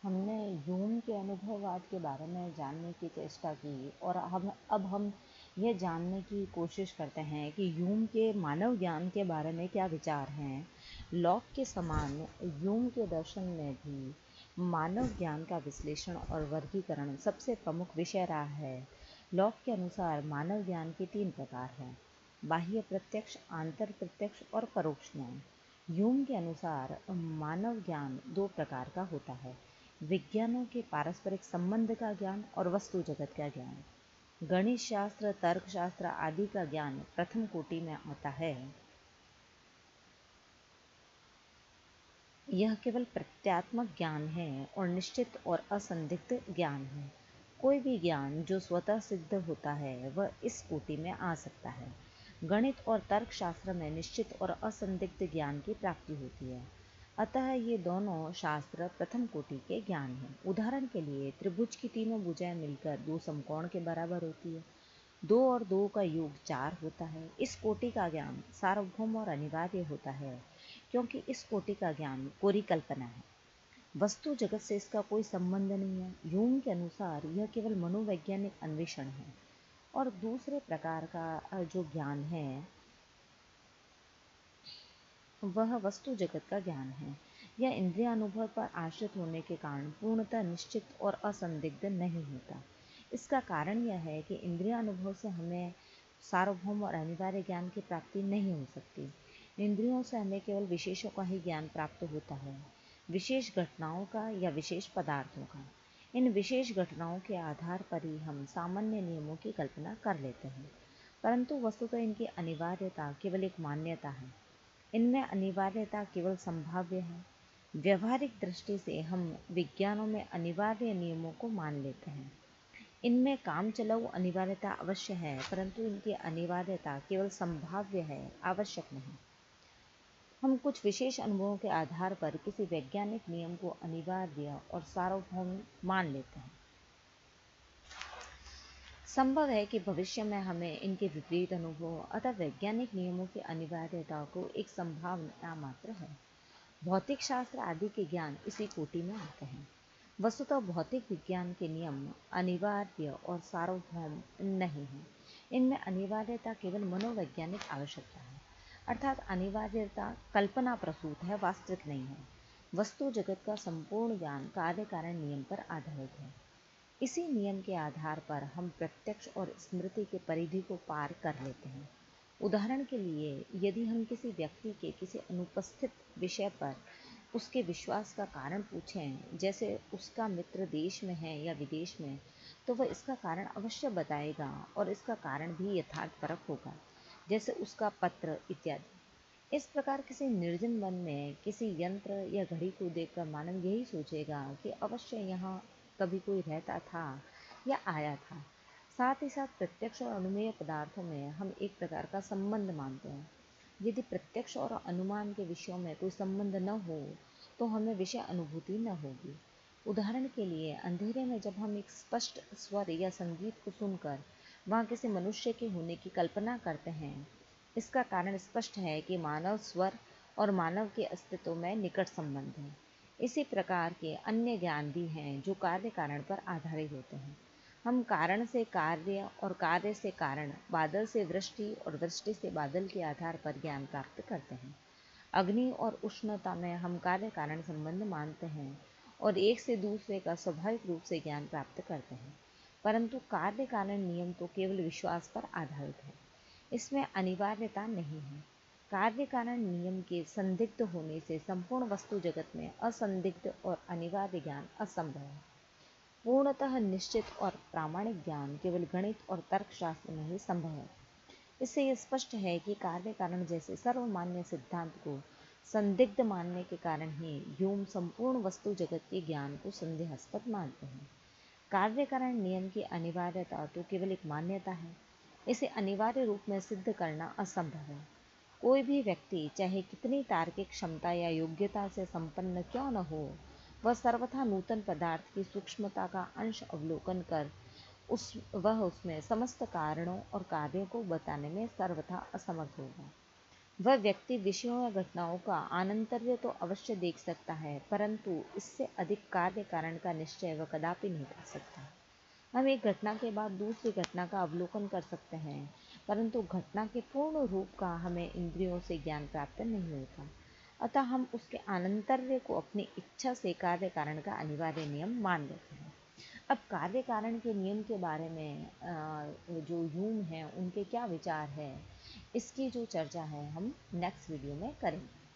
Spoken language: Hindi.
हमने ह्यूम के अनुभववाद के बारे में जानने की चेष्टा की और अब हम यह जानने की कोशिश करते हैं कि ह्यूम के मानव ज्ञान के बारे में क्या विचार हैं। लॉक के समान ह्यूम के दर्शन में भी मानव ज्ञान का विश्लेषण और वर्गीकरण सबसे प्रमुख विषय रहा है। लॉक के अनुसार मानव ज्ञान के 3 प्रकार हैं: बाह्य प्रत्यक्ष, आंतर प्रत्यक्ष और परोक्ष ज्ञान। ह्यूम के अनुसार मानव ज्ञान 2 प्रकार का होता है: विज्ञानों के पारस्परिक संबंध का ज्ञान और वस्तु जगत का ज्ञान। गणित शास्त्र, तर्कशास्त्र आदि का ज्ञान प्रथम कोटि में आता है। यह केवल प्रत्यात्मक ज्ञान है और निश्चित और असंदिग्ध ज्ञान है। कोई भी ज्ञान जो स्वतः सिद्ध होता है वह इस कोटि में आ सकता है। गणित और तर्कशास्त्र में निश्चित और असंदिग्ध ज्ञान की प्राप्ति होती है। अतः ये दोनों शास्त्र प्रथम कोटि के ज्ञान हैं। उदाहरण के लिए त्रिभुज की तीनों भुजाएं मिलकर 2 समकोण के बराबर होती है। 2 और 2 का योग 4 होता है। इस कोटि का ज्ञान सार्वभौम और अनिवार्य होता है, क्योंकि इस कोटि का ज्ञान कोरी कल्पना है। वस्तु जगत से इसका कोई संबंध नहीं है। ह्यूम के अनुसार यह केवल मनोवैज्ञानिक अन्वेषण है। और दूसरे प्रकार का जो ज्ञान है वह वस्तु जगत का ज्ञान है। यह इंद्रिय अनुभव पर आश्रित होने के कारण पूर्णतः निश्चित और असंदिग्ध नहीं होता। इसका कारण यह है कि इंद्रिय अनुभव से हमें सार्वभौम और अनिवार्य ज्ञान की प्राप्ति नहीं हो सकती। इंद्रियों से हमें केवल विशेषों का ही ज्ञान प्राप्त होता है, विशेष घटनाओं का या विशेष पदार्थों का। इन विशेष घटनाओं के आधार पर ही हम सामान्य नियमों की कल्पना कर लेते हैं, परंतु वस्तुतः इनकी अनिवार्यता केवल एक मान्यता है। इनमें अनिवार्यता केवल संभाव्य है। व्यवहारिक दृष्टि से हम विज्ञानों में अनिवार्य नियमों को मान लेते हैं। इनमें काम चलाऊ अनिवार्यता अवश्य है, परंतु इनकी अनिवार्यता केवल संभाव्य है, आवश्यक नहीं। हम कुछ विशेष अनुभवों के आधार पर किसी वैज्ञानिक नियम को अनिवार्य और सार्वभौम मान लेते हैं। संभव है कि भविष्य में हमें इनके विपरीत अनुभव अतः वैज्ञानिक नियमों की अनिवार्यता को एक संभावना मात्र है। भौतिक शास्त्र आदि के ज्ञान इसी कोटि में आते हैं। वस्तुतः भौतिक विज्ञान के नियम अनिवार्य और सार्वभौम नहीं हैं। इनमें अनिवार्यता केवल मनोवैज्ञानिक आवश्यकता है, अर्थात अनिवार्यता कल्पना प्रसूत है, वास्तविक नहीं है। वस्तु जगत का संपूर्ण ज्ञान कार्य कारण नियम पर आधारित है। इसी नियम के आधार पर हम प्रत्यक्ष और स्मृति के परिधि को पार कर लेते हैं। उदाहरण के लिए यदि हम किसी व्यक्ति के किसी अनुपस्थित विषय पर उसके विश्वास का कारण पूछें, जैसे उसका मित्र देश में है या विदेश में, तो वह इसका कारण अवश्य बताएगा और इसका कारण भी यथार्थपरक होगा, जैसे उसका पत्र इत्यादि। इस प्रकार किसी निर्जन वन में किसी यंत्र या घड़ी को देखकर मानव यही सोचेगा कि अवश्य यहाँ कभी कोई रहता था या आया था। साथ ही साथ प्रत्यक्ष और अनुमेय पदार्थों में हम एक प्रकार का संबंध मानते हैं। यदि प्रत्यक्ष और अनुमान के विषयों में कोई संबंध न हो तो हमें विषय अनुभूति न होगी। उदाहरण के लिए अंधेरे में जब हम एक स्पष्ट स्वर या संगीत को सुनकर वहाँ किसी मनुष्य के होने की कल्पना करते हैं, इसका कारण स्पष्ट है कि मानव स्वर और मानव के अस्तित्व में निकट संबंध है। इसी प्रकार के अन्य ज्ञान भी हैं जो कार्य कारण पर आधारित होते हैं। हम कारण से कार्य और कार्य से कारण, बादल से वृष्टि और वृष्टि से बादल के आधार पर ज्ञान प्राप्त करते हैं। अग्नि और उष्णता में हम कार्य कारण संबंध मानते हैं और एक से दूसरे का स्वाभाविक रूप से ज्ञान प्राप्त करते हैं, परंतु कार्य कारण नियम तो केवल विश्वास पर आधारित है। इसमें अनिवार्यता नहीं है। कार्य कारण नियम के संदिग्ध होने से संपूर्ण वस्तु जगत में असंदिग्ध और अनिवार्य ज्ञान असंभव है। पूर्णतः निश्चित और प्रामाणिक ज्ञान केवल गणित और तर्कशास्त्र में ही संभव है। इससे यह स्पष्ट है कि कार्य कारण जैसे सर्वमान्य सिद्धांत को संदिग्ध मानने के कारण ही ह्यूम संपूर्ण वस्तु जगत के ज्ञान को संदेहास्पद मानते हैं। कार्य कारण नियम की अनिवार्यता तो केवल एक मान्यता है। इसे अनिवार्य रूप में सिद्ध करना असंभव है। कोई भी व्यक्ति चाहे कितनी तार्किक क्षमता या योग्यता से संपन्न क्यों न हो, वह सर्वथा नूतन पदार्थ की सूक्ष्मता का अंश अवलोकन कर वह उसमें समस्त कारणों और कार्यों को बताने में सर्वथा असमर्थ होगा। वह व्यक्ति विषयों या घटनाओं का आनंतर्य तो अवश्य देख सकता है, परंतु इससे अधिक कार्य कारण का निश्चय वह कदापि नहीं कर सकता। हम एक घटना के बाद दूसरी घटना का अवलोकन कर सकते हैं, परंतु घटना के पूर्ण रूप का हमें इंद्रियों से ज्ञान प्राप्त नहीं होता। अतः हम उसके आनंतर्य को अपनी इच्छा से कार्य कारण का अनिवार्य नियम मान लेते हैं। अब कार्य कारण के नियम के बारे में जो ह्यूम हैं उनके क्या विचार हैं, इसकी जो चर्चा है हम नेक्स्ट वीडियो में करेंगे।